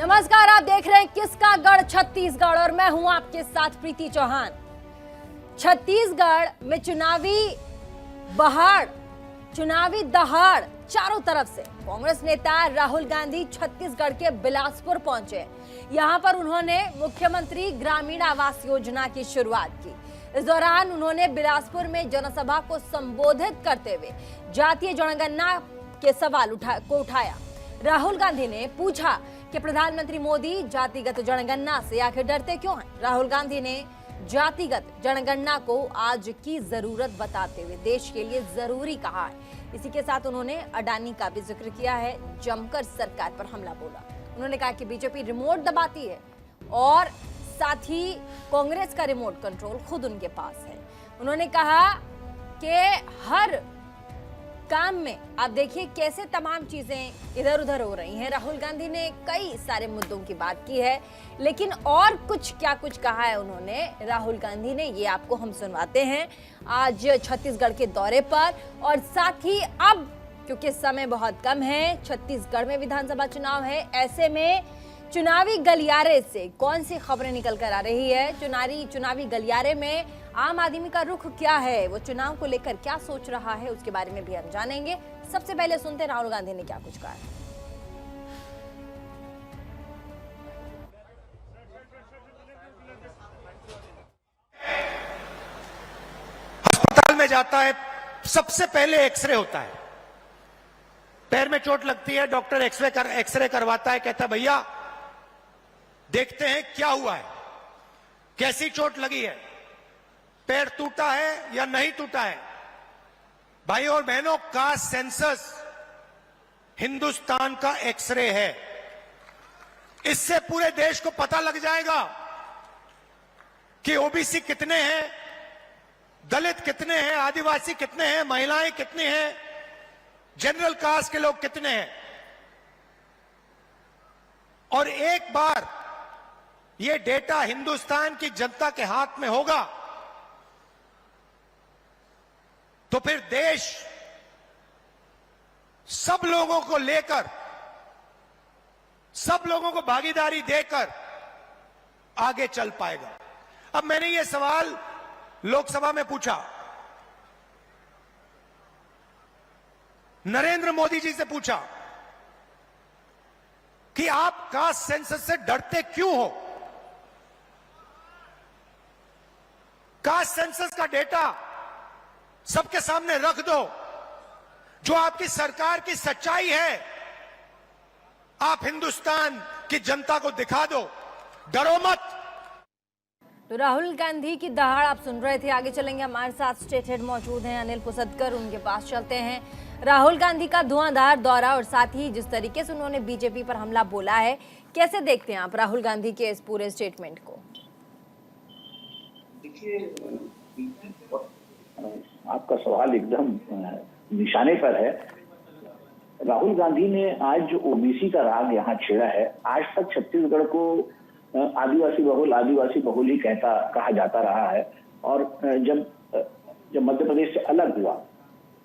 नमस्कार, आप देख रहे हैं किसका गढ़ छत्तीसगढ़ और मैं हूं आपके साथ प्रीति चौहान। छत्तीसगढ़ में चुनावी दहाड़ चारों तरफ से। कांग्रेस नेता राहुल गांधी छत्तीसगढ़ के बिलासपुर पहुंचे। यहां पर उन्होंने मुख्यमंत्री ग्रामीण आवास योजना की शुरुआत की। इस दौरान उन्होंने बिलासपुर में जनसभा को संबोधित करते हुए जातीय जनगणना के सवाल उठाया। राहुल गांधी ने पूछा कि प्रधानमंत्री मोदी जातिगत जनगणना से आखिर डरते क्यों हैं। राहुल गांधी ने जातिगत जनगणना को आज की जरूरत बताते हुए देश के लिए जरूरी कहा है। इसी के साथ उन्होंने अडानी का भी जिक्र किया है, जमकर सरकार पर हमला बोला। उन्होंने कहा कि बीजेपी रिमोट दबाती है और साथ ही कांग्रेस का रिमोट कंट्रोल खुद उनके पास है। उन्होंने कहा कि हर काम में आप देखिए कैसे तमाम चीजें इधर उधर हो रही हैं। राहुल गांधी ने कई सारे मुद्दों की बात की है, लेकिन और क्या कुछ कहा है उन्होंने, राहुल गांधी ने, ये आपको हम सुनवाते हैं आज छत्तीसगढ़ के दौरे पर। और साथ ही अब क्योंकि समय बहुत कम है, छत्तीसगढ़ में विधानसभा चुनाव है, ऐसे में चुनावी गलियारे से कौन सी खबरें निकल कर आ रही है, चुनावी गलियारे में आम आदमी का रुख क्या है, वो चुनाव को लेकर क्या सोच रहा है, उसके बारे में भी हम जानेंगे। सबसे पहले सुनते हैं राहुल गांधी ने क्या कुछ कहा है। अस्पताल में जाता है, सबसे पहले एक्सरे होता है। पैर में चोट लगती है, डॉक्टर एक्सरे करवाता है, कहता है भैया देखते हैं क्या हुआ है, कैसी चोट लगी है, पैर टूटा है या नहीं टूटा है। भाइयों और बहनों, का सेंसस हिंदुस्तान का एक्सरे है। इससे पूरे देश को पता लग जाएगा कि ओबीसी कितने हैं, दलित कितने हैं, आदिवासी कितने हैं, महिलाएं कितनी हैं, जनरल कास्ट के लोग कितने हैं। और एक बार ये डेटा हिंदुस्तान की जनता के हाथ में होगा तो फिर देश सब लोगों को लेकर, सब लोगों को भागीदारी देकर आगे चल पाएगा। अब मैंने ये सवाल लोकसभा में पूछा, नरेंद्र मोदी जी से पूछा कि आप कास्ट सेंसस से डरते क्यों हो। कास्ट सेंसस का डेटा सबके सामने रख दो, जो आपकी सरकार की सच्चाई है आप हिंदुस्तान की जनता को दिखा दो, डरो मत। तो राहुल गांधी की दहाड़ आप सुन रहे थे। आगे चलेंगे, हमारे साथ स्टेट हेड मौजूद हैं अनिल पुसदकर, उनके पास चलते हैं। राहुल गांधी का धुआंधार दौरा और साथ ही जिस तरीके से उन्होंने बीजेपी पर हमला बोला है, कैसे देखते हैं आप राहुल गांधी के इस पूरे स्टेटमेंट को? देखिए, आपका सवाल एकदम निशाने पर है। राहुल गांधी ने आज जो ओबीसी का राग यहाँ छेड़ा है, आज तक छत्तीसगढ़ को आदिवासी बहुल ही कहा जाता रहा है। और जब मध्य प्रदेश से अलग हुआ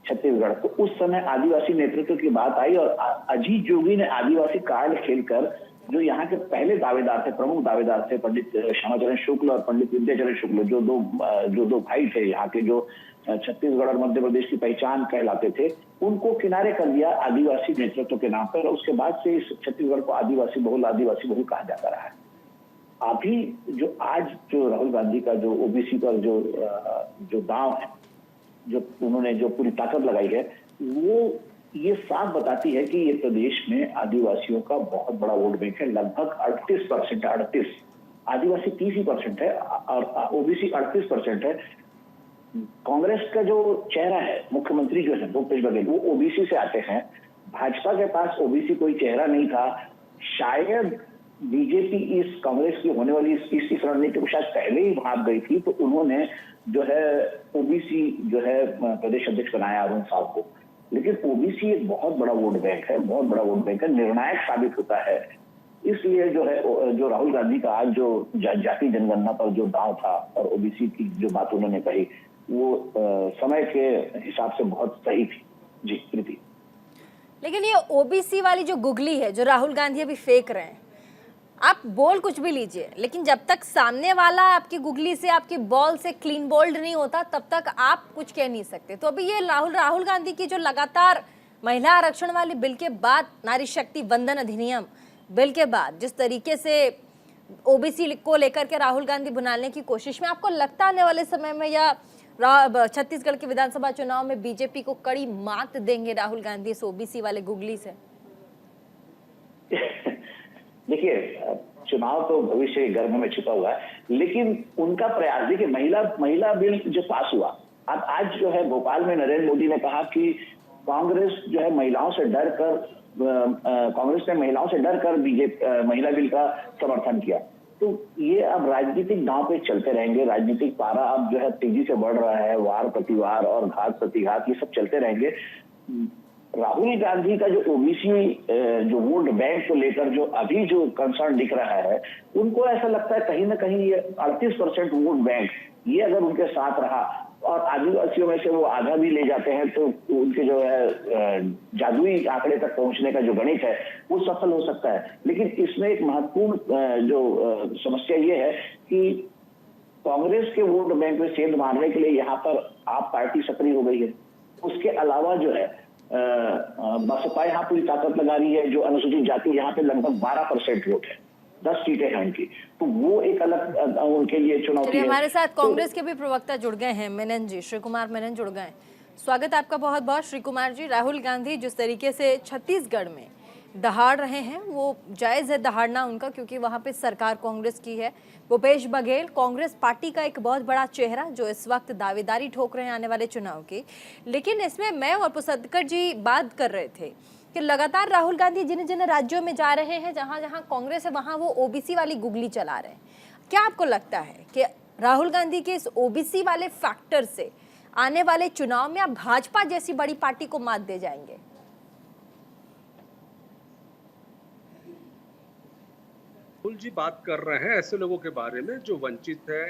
छत्तीसगढ़, तो उस समय आदिवासी नेतृत्व की बात आई और अजीत जोगी ने आदिवासी कार्ड खेलकर जो यहाँ के पहले दावेदार थे, प्रमुख दावेदार थे, पंडित श्यामाचरण शुक्ल और पंडित विद्याचरण शुक्ल, जो दो भाई थे यहाँ के, जो छत्तीसगढ़ और मध्य प्रदेश की पहचान कहलाते थे, उनको किनारे कर दिया आदिवासी नेतृत्व के नाम पर। उसके बाद से इस छत्तीसगढ़ को आदिवासी बहुल कहा जाता रहा है। अभी जो आज जो राहुल गांधी का जो ओबीसी पर जो दांव है, जो उन्होंने जो पूरी ताकत लगाई है, वो ये साफ बताती है कि ये प्रदेश में आदिवासियों का बहुत बड़ा वोट बैंक है। लगभग 38% है, 38, आदिवासी 30% है और ओबीसी 38% है। कांग्रेस का जो चेहरा है, मुख्यमंत्री जो है भूपेश बघेल, वो ओबीसी से आते हैं। भाजपा के पास ओबीसी कोई चेहरा नहीं था। शायद बीजेपी इस कांग्रेस की होने वाली इस रणनीति को शायद पहले ही भाग गई थी, तो उन्होंने जो है ओबीसी जो है प्रदेश अध्यक्ष बनाया अरुण साव को। लेकिन ओबीसी एक बहुत बड़ा वोट बैंक है, निर्णायक साबित होता है। इसलिए जो राहुल गांधी का आज जो जाति जनगणना पर जो दांव था और ओबीसी की जो बात उन्होंने कही, वो समय के हिसाब से बहुत सही थी। जी प्रीति। लेकिन ये ओबीसी वाली जो गुगली है जो राहुल गांधी अभी फेंक रहे हैं, आप बोल कुछ भी लीजिए, लेकिन जब तक सामने वाला आपकी गुगली से, आपकी बॉल से क्लीन बोल्ड नहीं होता, तब तक आप कुछ कह नहीं सकते। तो अभी ये राहुल गांधी की जो लगातार महिला आरक्षण वाली बिल के बाद, नारी शक्ति वंदन अधिनियम बिल के बाद जिस तरीके से ओबीसी को लेकर के राहुल गांधी बुनाने की कोशिश में, आपको लगता आने वाले समय में या छत्तीसगढ़ के विधानसभा चुनाव में बीजेपी को कड़ी मात देंगे राहुल गांधी इस ओबीसी वाले गुगली से? देखिए, चुनाव तो भविष्य के गर्भ में छुपा हुआ है, लेकिन उनका प्रयास देखिए, महिला बिल जो पास हुआ, अब आज जो है भोपाल में नरेंद्र मोदी ने कहा कि कांग्रेस जो है महिलाओं से डर कर बीजेपी महिला बिल का समर्थन किया। तो ये अब राजनीतिक दांव पे चलते रहेंगे, राजनीतिक पारा अब जो है तेजी से बढ़ रहा है, वार प्रतिवार और घात प्रतिघात ये सब चलते रहेंगे। राहुल गांधी का जो ओबीसी जो वोट बैंक को लेकर जो अभी जो कंसर्न दिख रहा है, उनको ऐसा लगता है कहीं ना कहीं ये 38% वोट बैंक ये अगर उनके साथ रहा और आदिवासियों में से वो आधा भी ले जाते हैं, तो उनके जो है जादुई आंकड़े तक पहुंचने का जो गणित है वो सफल हो सकता है। लेकिन इसमें एक महत्वपूर्ण जो समस्या ये है कि कांग्रेस के वोट बैंक में सेंध मारने के लिए यहाँ पर आप पार्टी सक्रिय हो गई है। उसके अलावा जो है बसपा यहाँ पूरी ताकत लगा रही है, जो अनुसूचित जाति यहाँ पे लगभग 12% वोट है, 10 सीटें हैं उनकी, तो वो एक अलग उनके लिए चुनौती है। हमारे साथ कांग्रेस के भी प्रवक्ता जुड़ गए हैं, मेनन जी, श्री कुमार मेनन जुड़ गए हैं। स्वागत आपका बहुत बहुत श्री कुमार जी। राहुल गांधी जिस तरीके से छत्तीसगढ़ में दहाड़ रहे हैं, वो जायज है दहाड़ना उनका, क्योंकि वहां पे सरकार कांग्रेस की है। भूपेश बघेल कांग्रेस पार्टी का एक बहुत बड़ा चेहरा जो इस वक्त दावेदारी ठोक रहे हैं आने वाले चुनाव की। लेकिन इसमें मैं और पुसदकर जी बात कर रहे थे कि लगातार राहुल गांधी जिन जिन राज्यों में जा रहे हैं, जहां जहां कांग्रेस है, वहां वो ओबीसी वाली गुगली चला रहे हैं। क्या आपको लगता है कि राहुल गांधी के इस ओबीसी वाले फैक्टर से आने वाले चुनाव में आप भाजपा जैसी बड़ी पार्टी को मात दे जाएंगे? राहुल जी बात कर रहे हैं ऐसे लोगों के बारे में जो वंचित है,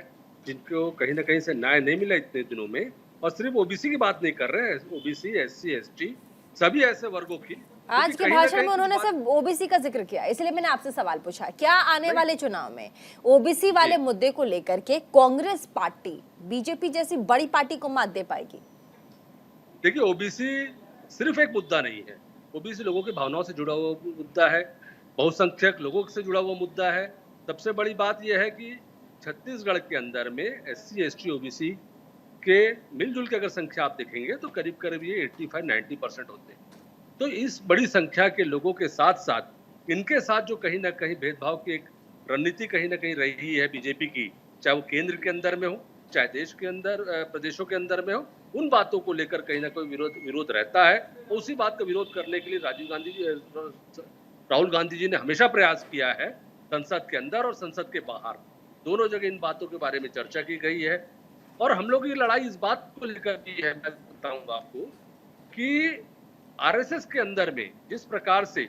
जिनको कहीं ना कहीं से न्याय नहीं मिला इतने दिनों में, और सिर्फ ओबीसी की बात नहीं कर रहे हैं, ओबीसी, एससी, एसटी, सभी ऐसे वर्गों की। आज के भाषण में उन्होंने सिर्फ ओबीसी का जिक्र किया, इसलिए मैंने आपसे सवाल पूछा, क्या आने वाले चुनाव में ओबीसी वाले मुद्दे को लेकर के कांग्रेस पार्टी बीजेपी जैसी बड़ी पार्टी को मात दे पाएगी? देखिए, ओबीसी सिर्फ एक मुद्दा नहीं है, ओबीसी लोगों की भावनाओं से जुड़ा हुआ मुद्दा है, बहुसंख्यक लोगों से जुड़ा हुआ मुद्दा है। सबसे बड़ी बात यह है कि छत्तीसगढ़ के अंदर में एससी, एसटी, ओबीसी के मिलजुल के अगर संख्या आप देखेंगे तो करीब करीब ये 85-90% होते हैं। तो इस बड़ी संख्या के लोगों के साथ साथ इनके साथ जो कहीं ना कहीं भेदभाव की एक रणनीति कहीं ना कहीं रही है बीजेपी की, चाहे वो केंद्र के अंदर में हो, चाहे देश के अंदर प्रदेशों के अंदर में हो, उन बातों को लेकर कहीं ना कोई विरोध रहता है। उसी बात का विरोध करने के लिए राहुल गांधी जी ने हमेशा प्रयास किया है, संसद के अंदर और संसद के बाहर दोनों जगह इन बातों के बारे में चर्चा की गई है। और हम लोग की लड़ाई इस बात को लेकर की है, मैं बताऊंगा आपको, कि आरएसएस के अंदर में जिस प्रकार से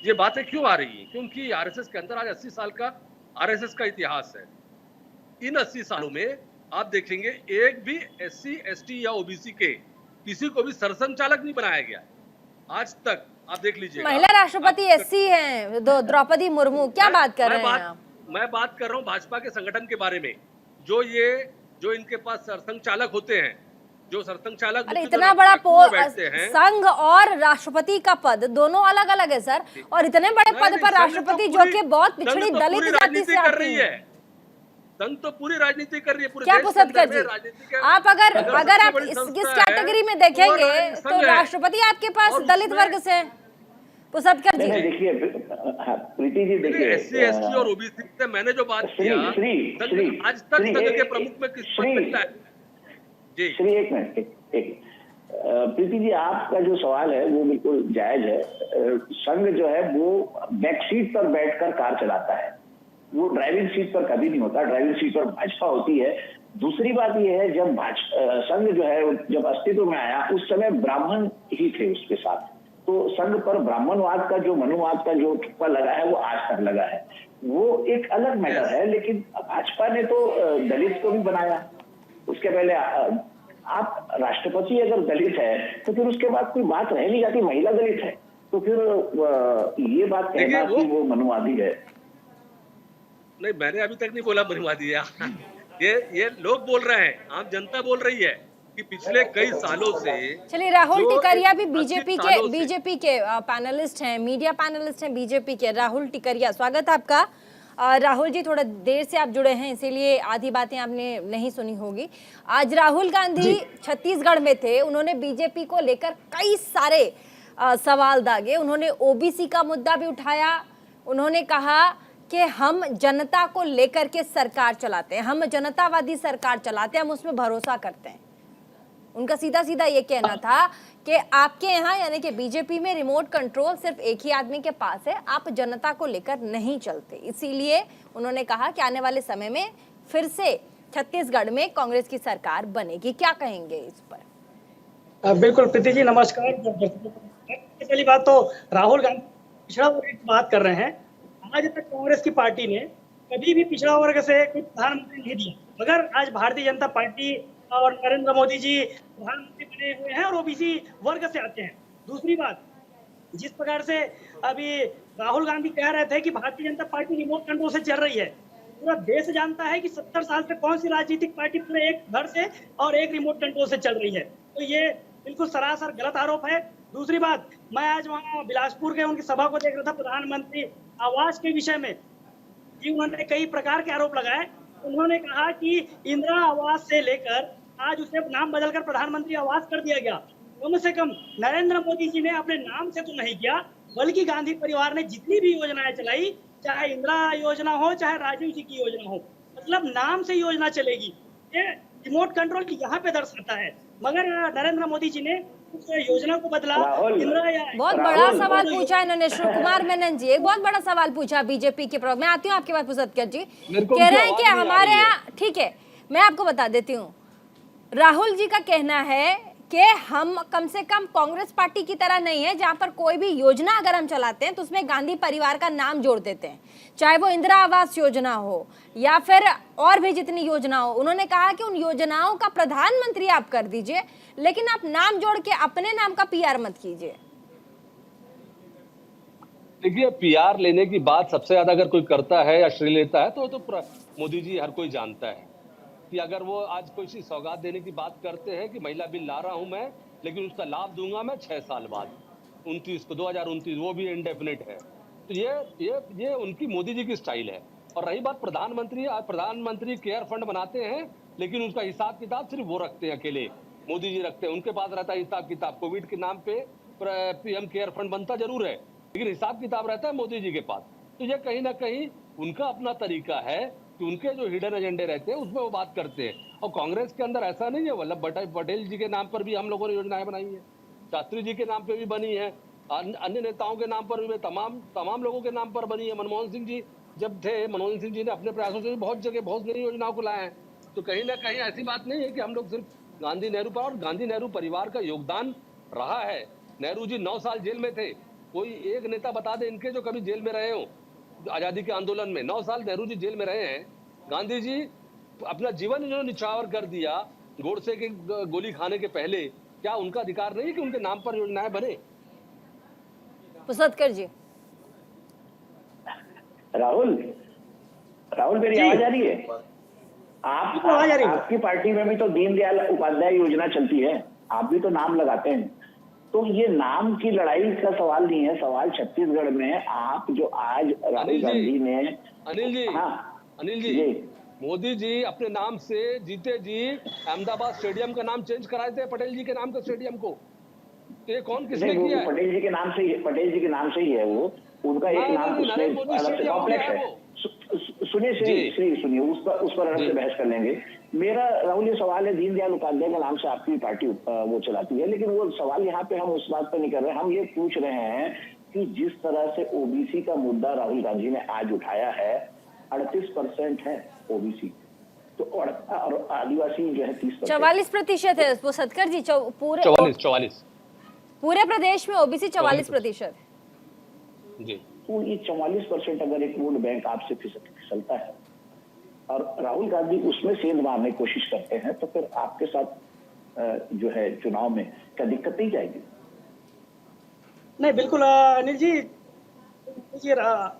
ये बातें क्यों आ रही हैं, क्योंकि आरएसएस के अंदर आज 80 साल का आरएसएस का इतिहास है। इन 80 सालों में आप देखेंगे एक भी एससी, एसटी या ओबीसी के किसी को भी सरसंघचालक नहीं बनाया गया आज तक। आप देख लीजिए, महिला राष्ट्रपति एससी हैं, द्रौपदी मुर्मू, क्या बात कर रहे हैं आप? मैं बात कर रहा हूँ भाजपा के संगठन के बारे में, जो इनके पास सरसंघ चालक होते हैं, जो सरसंघ चालक, अरे इतना बड़ा संघ और राष्ट्रपति का पद दोनों अलग अलग है सर, और इतने बड़े पद पर राष्ट्रपति जो कि बहुत पिछड़ी दलित जाति से आती है। संघ तो पूरी राजनीति कर रही है, पूरे क्या पुसदकर जी, आप अगर आप इस कैटेगरी में देखेंगे तो राष्ट्रपति आपके पास दलित वर्ग से। पुसदकर जी देखिए, प्रीति जी देखिए, एससी, एसटी और ओबीसी से मैंने जो बात किया, आज तक संघ के प्रमुख में किस पद मिलता है? जी श्री, एक मिनट, प्रीति जी, आपका जो सवाल है वो बिल्कुल जायज है। संघ जो है वो बैक सीट पर बैठकर कार चलाता है, वो ड्राइविंग सीट पर कभी नहीं होता। ड्राइविंग सीट पर भाजपा होती है। दूसरी बात यह है, जब संघ जो है जब अस्तित्व में आया उस समय ब्राह्मण ही थे उसके साथ, तो संघ पर ब्राह्मणवाद का जो मनुवाद का जो ठप्पा लगा है वो आज तक लगा है, वो एक अलग मैटर है। लेकिन भाजपा ने तो दलित को भी बनाया। उसके पहले आप राष्ट्रपति अगर दलित है तो फिर उसके बाद कोई बात रह नहीं जाती, महिला दलित है तो फिर ये बात कहना कि वो मनुवादी है। नहीं, मैंने अभी तक नहीं बोला परिवादी ये लोग बोल रहे हैं, आम जनता बोल रही है कि पिछले कई सालों से। चलिए, राहुल जो टिकरिया भी 80 बीजेपी के पैनलिस्ट हैं, मीडिया पैनलिस्ट हैं बीजेपी के। राहुल टिकरिया, स्वागत है आपका। राहुल जी, थोड़ा देर से आप जुड़े हैं, इसीलिए आधी बातें आपने नहीं सुनी होगी। आज राहुल गांधी छत्तीसगढ़ में थे, उन्होंने बीजेपी को लेकर कई सारे सवाल दागे। उन्होंने ओबीसी का मुद्दा भी उठाया। उन्होंने कहा कि हम जनता को लेकर के सरकार चलाते हैं, हम जनतावादी सरकार चलाते हैं, हम उसमें भरोसा करते हैं। उनका सीधा सीधा ये कहना था कि आपके यहाँ यानी कि बीजेपी में रिमोट कंट्रोल सिर्फ एक ही आदमी के पास है, आप जनता को लेकर नहीं चलते। इसीलिए उन्होंने कहा कि आने वाले समय में फिर से छत्तीसगढ़ में कांग्रेस की सरकार बनेगी। क्या कहेंगे इस पर? बिल्कुल प्रीति जी, नमस्कार। पहली बात तो राहुल गांधी पिछड़ा वर्ग की बात कर रहे हैं। आज तक कांग्रेस की पार्टी ने कभी भी पिछड़ा वर्ग से कोई प्रधानमंत्री नहीं दिया, मगर आज भारतीय जनता पार्टी और नरेंद्र मोदी जी प्रधानमंत्री बने हुए हैं और ओबीसी वर्ग से आते हैं। दूसरी बात, जिस प्रकार से अभी राहुल गांधी कह रहे थे कि Bharatiya Janata party remote control से चल रही है, पूरा देश जानता है कि 70 साल से कौन सी राजनीतिक पार्टी पूरे एक घर से और एक रिमोट कंट्रोल से चल रही है। तो ये बिल्कुल सरासर गलत आरोप है। दूसरी बात, मैं आज वहाँ बिलासपुर के उनकी सभा को देख रहा था, प्रधानमंत्री आवास के विषय में जी उन्होंने कई प्रकार के आरोप लगाए। उन्होंने कहा कि इंदिरा आवास से लेकर आज उसे नाम बदलकर प्रधानमंत्री आवास कर दिया गया। कम से कम नरेंद्र मोदी जी ने अपने नाम से तो नहीं किया, बल्कि गांधी परिवार ने जितनी भी योजनाएं चलाई, चाहे इंदिरा योजना हो चाहे राजीव जी की योजना हो, मतलब नाम से योजना चलेगी। ये रिमोट कंट्रोल यहाँ पे दर्शाता है, मगर नरेंद्र मोदी जी ने उस योजना को बदला। बहुत बड़ा सवाल पूछा इन्होंने। श्री कुमार मेनन जी, एक बहुत बड़ा सवाल पूछा बीजेपी के प्रवक्ता। मैं आती हूँ आपके पास पुसदकर जी। कह रहे हैं कि हमारे यहाँ, ठीक है मैं आपको बता देती हूँ, राहुल जी का कहना है कि हम कम से कम कांग्रेस पार्टी की तरह नहीं है, जहां पर कोई भी योजना अगर हम चलाते हैं तो उसमें गांधी परिवार का नाम जोड़ देते हैं, चाहे वो इंदिरा आवास योजना हो या फिर और भी जितनी योजना हो। उन्होंने कहा कि उन योजनाओं का प्रधानमंत्री आप कर दीजिए, लेकिन आप नाम जोड़ के अपने नाम का पीआर मत कीजिए। देखिए, पीआर लेने की बात सबसे ज्यादा अगर कोई करता है या श्रेय लेता है तो मोदी जी हर कोई जानता है कि अगर वो आज कोई सी सौगात देने की बात करते हैं कि महिला बिल ला रहा हूं मैं, लेकिन उसका लाभ दूंगा मैं 6 साल बाद 2029, वो भी इंडेफिनिट है। तो ये उनकी मोदी जी की स्टाइल है। और रही बात प्रधानमंत्री केयर फंड बनाते हैं, लेकिन उसका हिसाब किताब सिर्फ वो रखते हैं, अकेले मोदी जी रखते हैं। उनके पास रहता है हिसाब किताब। कोविड के नाम पे पीएम केयर फंड बनता जरूर है, लेकिन हिसाब किताब रहता है मोदी जी के पास। तो ये कहीं ना कहीं उनका अपना तरीका है कि उनके जो हिडन एजेंडे रहते हैं उसमें वो बात करते हैं। और कांग्रेस के अंदर ऐसा नहीं है, वल्लभ भाई पटेल जी के नाम पर भी हम लोगों ने योजनाएं बनाई है, शास्त्री जी के नाम पे भी बनी है, अन्य नेताओं के नाम पर भी, तमाम लोगों के नाम पर बनी है। मनमोहन सिंह जी जब थे, मनमोहन सिंह जी ने अपने प्रयासों से बहुत जगह बहुत नई योजनाओं को लाए हैं। तो कहीं ना कहीं ऐसी बात नहीं है कि हम लोग सिर्फ गांधी नेहरू पर, और गांधी नेहरू परिवार का योगदान रहा है। नेहरू जी 9 साल जेल में थे। कोई एक नेता बता दे इनके जो कभी जेल में रहे हो। आजादी के आंदोलन में 9 साल नेहरू जी जेल में रहे हैं। गांधी जी अपना जीवन इन्होंने निछावर कर दिया गोडसे के गोली खाने के पहले। क्या उनका अधिकार नहीं कि उनके नाम पर योजनाएं बने? पुसदकर जी। राहुल मेरी आवाज आ रही है? आपकी पार्टी में भी तो दीनदयाल उपाध्याय योजना चलती है, आप भी तो नाम लगाते हैं। तो ये नाम की लड़ाई का सवाल नहीं है, सवाल छत्तीसगढ़ में आप जो आज राहुल गांधी ने अनिल जी मोदी जी अपने नाम से जीते जी अहमदाबाद स्टेडियम का नाम चेंज कराए थे पटेल जी के नाम का स्टेडियम को। तो ये कौन किसने किया है? पटेल जी के नाम से ही है वो, उनका एक नाम कॉम्प्लेक्स है। सुनिए उस पर अलग से बहस कर लेंगे। मेरा राहुल ये सवाल है, दीनदयाल उपाध्याय के नाम से आपकी पार्टी वो चलाती है, लेकिन वो सवाल यहाँ पे हम उस बात पर नहीं कर रहे। हम ये पूछ रहे हैं कि जिस तरह से ओबीसी का मुद्दा राहुल गांधी ने आज उठाया है, 38% है ओबीसी, तो और आदिवासी जो है 30%, 44% है वो सतकर जी। पूरे 44 पूरे प्रदेश में ओबीसी 44% जी। तो ये 44% अगर एक वोट बैंक आपसे फिसलता है और राहुल गांधी उसमें सेंध मारने की कोशिश करते हैं, तो फिर आपके साथ जो है चुनाव में क्या दिक्कत नहीं जाएगी? नहीं, बिल्कुल अनिल जी,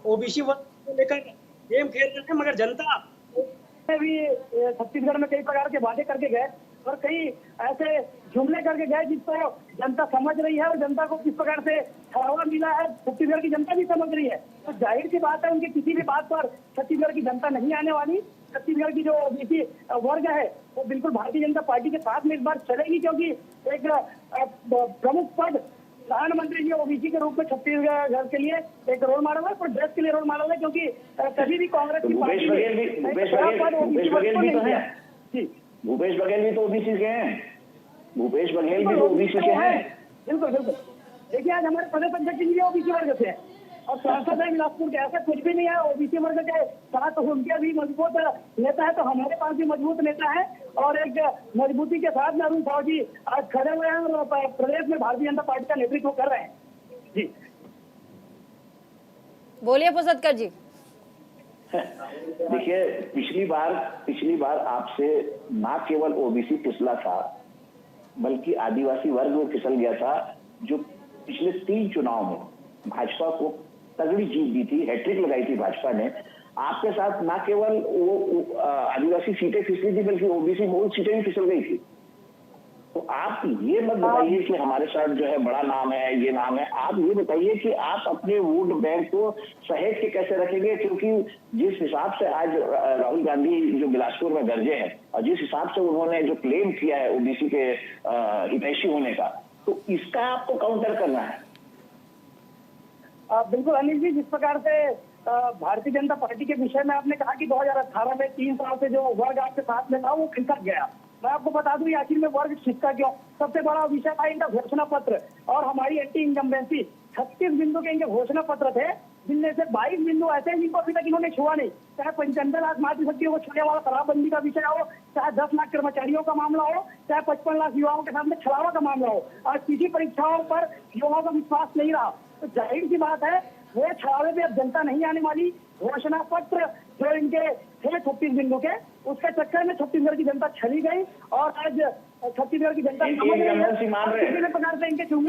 ओबीसी वर्ग को लेकर गेम खेल रहे हैं, मगर जनता भी छत्तीसगढ़ में कई प्रकार के वादे करके गए और कई ऐसे जुमले करके गए जिसको जनता समझ रही है और जनता को किस प्रकार से छावा मिला है छत्तीसगढ़ की जनता भी समझ रही है। तो जाहिर सी बात है उनकी किसी भी बात पर छत्तीसगढ़ की जनता नहीं आने वाली। छत्तीसगढ़ की जो ओबीसी वर्ग है वो बिल्कुल भारतीय जनता पार्टी के साथ में इस बार चलेगी, क्योंकि एक प्रमुख पद प्रधानमंत्री जी ओबीसी के रूप में छत्तीसगढ़ के लिए एक रोल मॉडल है, पर देश के लिए रोल मॉडल है, क्योंकि कभी भी कांग्रेस की पार्टी भूपेश बघेल भी तो ओबीसी के हैं। भूपेश बघेल भी तो ओबीसी के हैं। बिल्कुल बिल्कुल। देखिए आज हमारे प्रदेश अध्यक्ष जी भी ओबीसी वर्ग से हैं और सांसद है बिलासपुर के, ऐसा कुछ भी नहीं है। ओबीसी वर्ग के साथ उनके भी मजबूत नेता है, तो हमारे पास भी मजबूत नेता है और एक मजबूती के साथ में अरुण साहू जी आज खड़े हुए हैं और प्रदेश में भारतीय जनता पार्टी का नेतृत्व कर रहे हैं। जी बोलिए पुसदकर जी। देखिए पिछली बार आपसे ना केवल ओबीसी फिसला था बल्कि आदिवासी वर्ग में फिसल गया था, जो पिछले 3 चुनाव में भाजपा को तगड़ी जीत दी थी, हैट्रिक लगाई थी भाजपा ने। आपके साथ ना केवल वो आदिवासी सीटें फिसली थी बल्कि ओबीसी मूल सीटें भी फिसल गई थी। तो आप ये मत बताइए कि हमारे साथ जो है बड़ा नाम है, ये नाम है। आप ये बताइए कि आप अपने वोट बैंक को सहेज के कैसे रखेंगे, क्योंकि जिस हिसाब से आज राहुल गांधी जो बिलासपुर में गरजे हैं और जिस हिसाब से उन्होंने जो क्लेम किया है ओबीसी के हितैषी होने का, तो इसका आपको काउंटर करना है। बिल्कुल अनिल जी, जिस प्रकार से भारतीय जनता पार्टी के विषय में आपने कहा कि 2018 में 3 साल से जो वर्ग आपके साथ में था वो खिसक गया। मैं आपको बता दूं आखिर में वर्ग खिसका क्यों। सबसे बड़ा विषय था इनका घोषणा पत्र और हमारी एंटी इनकम्बेंसी। 36 बिंदु के इनके घोषणा पत्र थे, जिनमें से 22 बिंदु ऐसे हैं जिनको अभी तक इन्होंने छुआ नहीं। चाहे 95 लाख मातृशक्तियों को छूने वाला शराबबंदी का विषय हो, चाहे 10 लाख कर्मचारियों का मामला हो, चाहे 55 लाख युवाओं के सामने छलावा का मामला हो। आज किसी परीक्षाओं पर युवाओं का विश्वास नहीं रहा, तो जाहिर सी बात है वो छलावे पे अब जनता नहीं आने वाली। घोषणा पत्र जो इनके थे 36 बिंदु के, उसके चक्कर में छत्तीसगढ़ की जनता छली गई और आज छत्तीसगढ़ की जनता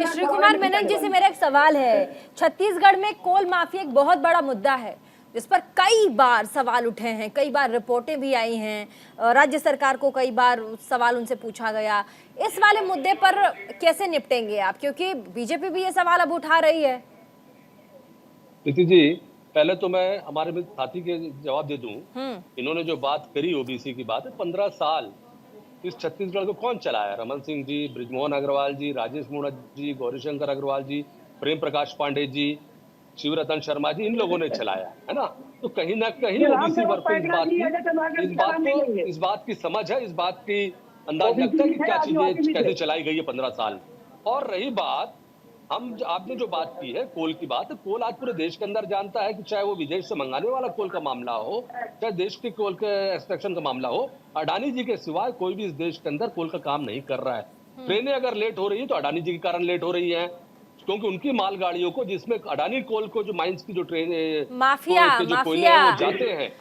श्री कुमार मेनन जी से मेरा एक सवाल है। छत्तीसगढ़ में कोल माफिया एक बहुत बड़ा मुद्दा है जिस पर कई बार सवाल उठे हैं, कई बार रिपोर्टें भी आई हैं, राज्य सरकार को कई बार सवाल उनसे पूछा गया। इस वाले मुद्दे पर कैसे निपटेंगे आप, क्योंकि बीजेपी भी ये सवाल अब उठा रही है। प्रीति जी, पहले तो मैं हमारे मित्र साथी के जवाब दे दूं। इन्होंने जो बात करी ओबीसी की बात है, 15 साल इस छत्तीसगढ़ को कौन चलाया? रमन सिंह जी, बृजमोहन अग्रवाल जी, राजेश मूणत जी, गौरीशंकर अग्रवाल जी, प्रेम प्रकाश पांडे जी, शिवरतन शर्मा जी, इन लोगों ने चलाया है ना। तो कहीं ना कहीं ओबीसी वर्ग को इस बात की समझ है, इस बात की अंदाज लगता है कि क्या चीजें कैसे चलाई गई है 15 साल। और रही बात आपने जो बात की है कोल की बात, कोल आज पूरे देश के अंदर जानता है कि चाहे वो विदेश से मंगाने वाला कोल का मामला हो, चाहे देश के कोल के एक्सट्रैक्शन का मामला हो, अडानी जी के सिवाय कोई भी इस देश के अंदर कोल का काम नहीं कर रहा है। ट्रेनें अगर लेट हो रही है तो अडानी जी के कारण लेट हो रही है, क्योंकि उनकी मालगाड़ियों को, जिसमें अडानी कोल को जो माइंस की जो ट्रेन माफिया जाते हैं,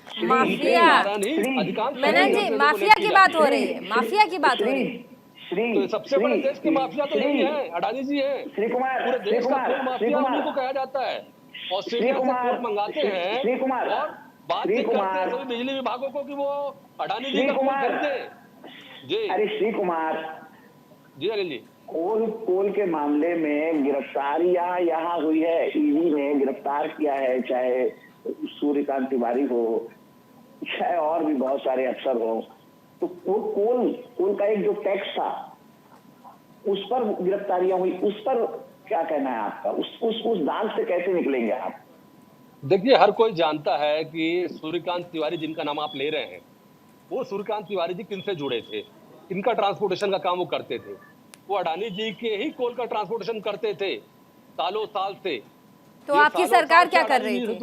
मेनन जी माफिया की बात हो रही है, माफिया की बात हो रही है। तो सबसे बड़े देश के माफिया तो यही है, अडानी जी हैं। पूरे देश का कोल माफिया उन्हीं को कहा जाता है। ऑस्ट्रेलिया से कोल मंगाते हैं और बात करते हैं सभी बिजली विभागों को कि वो अडानी जी का कोल खरीदे। जी अरे श्री कुमार जी, अनिल जी, कोल के मामले में गिरफ्तारियां यहाँ हुई है, ईडी ने गिरफ्तार किया है, चाहे सूर्यकांत तिवारी हो, चाहे और भी बहुत सारे अफसर हो। तो कोल का एक जो टैक्स था उस पर गिरफ्तारियां हुई, उस पर क्या कहना है आपका? उस दाल से कैसे निकलेंगे आप? देखिए, हर कोई जानता है कि सूर्यकांत तिवारी जिनका नाम आप ले रहे हैं, वो सूर्यकांत तिवारी जी किनसे जुड़े थे, इनका ट्रांसपोर्टेशन का काम वो करते थे। वो अडानी जी के ही कोल का ट्रांसपोर्टेशन करते थे सालों साल से। तो आपकी सरकार क्या कर रही थी?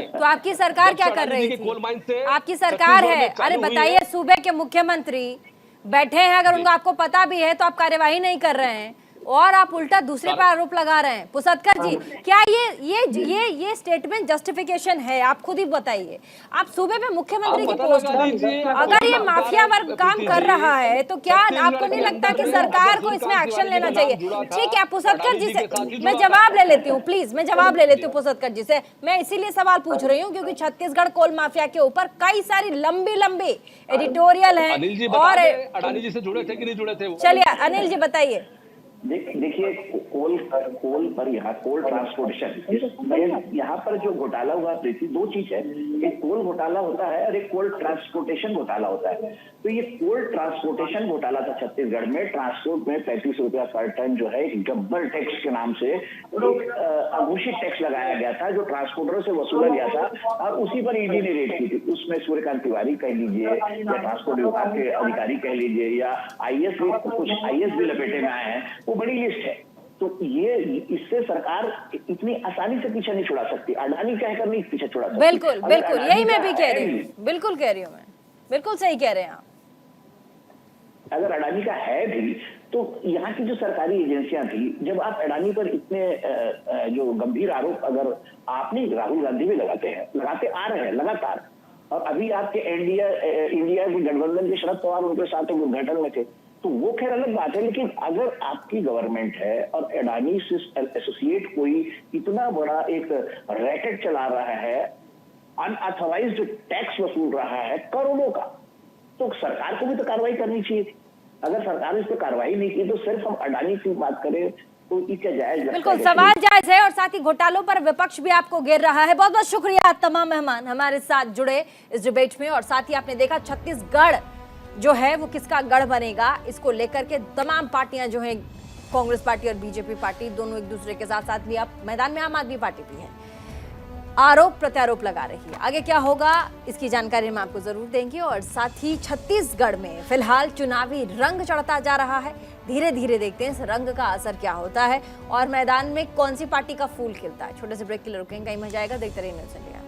तो आपकी सरकार क्या कर रही थी? आपकी सरकार है, अरे बताइए, सूबे के मुख्यमंत्री बैठे हैं, अगर उनको आपको पता भी है तो आप कार्यवाही नहीं कर रहे हैं, और आप उल्टा दूसरे पर आरोप लगा रहे हैं। पुसदकर जी, क्या ये स्टेटमेंट जस्टिफिकेशन है? आप खुद ही बताइए। आप सूबे में मुख्यमंत्री की पोस्ट पर, अगर ये माफिया वर्ग काम कर रहा है तो क्या आपको नहीं लगता कि सरकार को इसमें एक्शन लेना चाहिए? ठीक है, पुसदकर जी से मैं जवाब ले लेती हूँ, प्लीज मैं जवाब ले लेती हूँ पुसदकर जी से। मैं इसीलिए सवाल पूछ रही हूँ क्योंकि छत्तीसगढ़ कोल माफिया के ऊपर कई सारी लंबी एडिटोरियल है। और अडानी जी से जुड़े थे कि नहीं जुड़े थे? चलिए अनिल जी बताइए। देखिए, कोल पर यहाँ कोल ट्रांसपोर्टेशन, यहाँ पर जो घोटाला हुआ प्रीति, दो चीज है। एक कोल घोटाला होता है और एक कोल ट्रांसपोर्टेशन घोटाला होता है। तो ये कोल ट्रांसपोर्टेशन घोटाला था छत्तीसगढ़ में। ट्रांसपोर्ट में 35 रुपया पर टन जो है एक गब्बर टैक्स के नाम से एक अघोषित टैक्स लगाया गया था, जो ट्रांसपोर्टरों से वसूला गया था और उसी पर ईडी ने रेड की थी। उसमें सूर्यकांत तिवारी कह लीजिए या ट्रांसपोर्ट विभाग के अधिकारी कह लीजिए या आईएएस भी, कुछ आईएएस भी लपेटे में आए हैं, वो बड़ी लिस्ट है। तो ये इससे सरकार इतनी आसानी से पीछे नहीं छुड़ा सकती। अडानी कहकर नहीं पीछे छुड़ा सकती। बिल्कुल बिल्कुल, यही मैं भी कह रही हूँ, बिल्कुल कह रही हूँ मैं, बिल्कुल सही कह रहे हैं आप। अगर अडानी का है भी तो यहाँ की जो सरकारी एजेंसियां थी, जब आप अडानी पर इतने जो गंभीर आरोप अगर आप नहीं, राहुल गांधी भी लगाते आ रहे हैं लगातार, और अभी आपके इंडिया के गठबंधन के शरद पवार उनके साथ एक उद्घाटन में थे, तो वो खैर अलग बात है। लेकिन अगर आपकी गवर्नमेंट है और अडानी से एसोसिएट कोई इतना बड़ा एक रैकेट चला रहा है, अनऑथराइज्ड टैक्स वसूल रहा है करोड़ों का, तो सरकार को भी तो कार्रवाई करनी चाहिए। अगर सरकार इस पर कार्रवाई नहीं की तो सिर्फ हम अडानी की बात करें तो ये क्या जायज? बिल्कुल सवाल जायज है, और साथ ही घोटालों पर विपक्ष भी आपको घेर रहा है। बहुत बहुत शुक्रिया तमाम मेहमान हमारे साथ जुड़े इस डिबेट में। और साथ ही आपने देखा छत्तीसगढ़ जो है वो किसका गढ़ बनेगा, इसको लेकर के तमाम पार्टियां जो हैं, कांग्रेस पार्टी और बीजेपी पार्टी दोनों एक दूसरे के साथ भी अब मैदान में आम आदमी पार्टी भी है, आरोप प्रत्यारोप लगा रही है। आगे क्या होगा इसकी जानकारी हम आपको जरूर देंगे। और साथ ही छत्तीसगढ़ में फिलहाल चुनावी रंग चढ़ता जा रहा है। धीरे धीरे देखते हैं इस रंग का असर क्या होता है और मैदान में कौन सी पार्टी का फूल खिलता है। छोटे से ब्रेक के लिए रुकेंगे, कहीं मजा आएगा, देखते रहिए न्यूज़ इंडिया।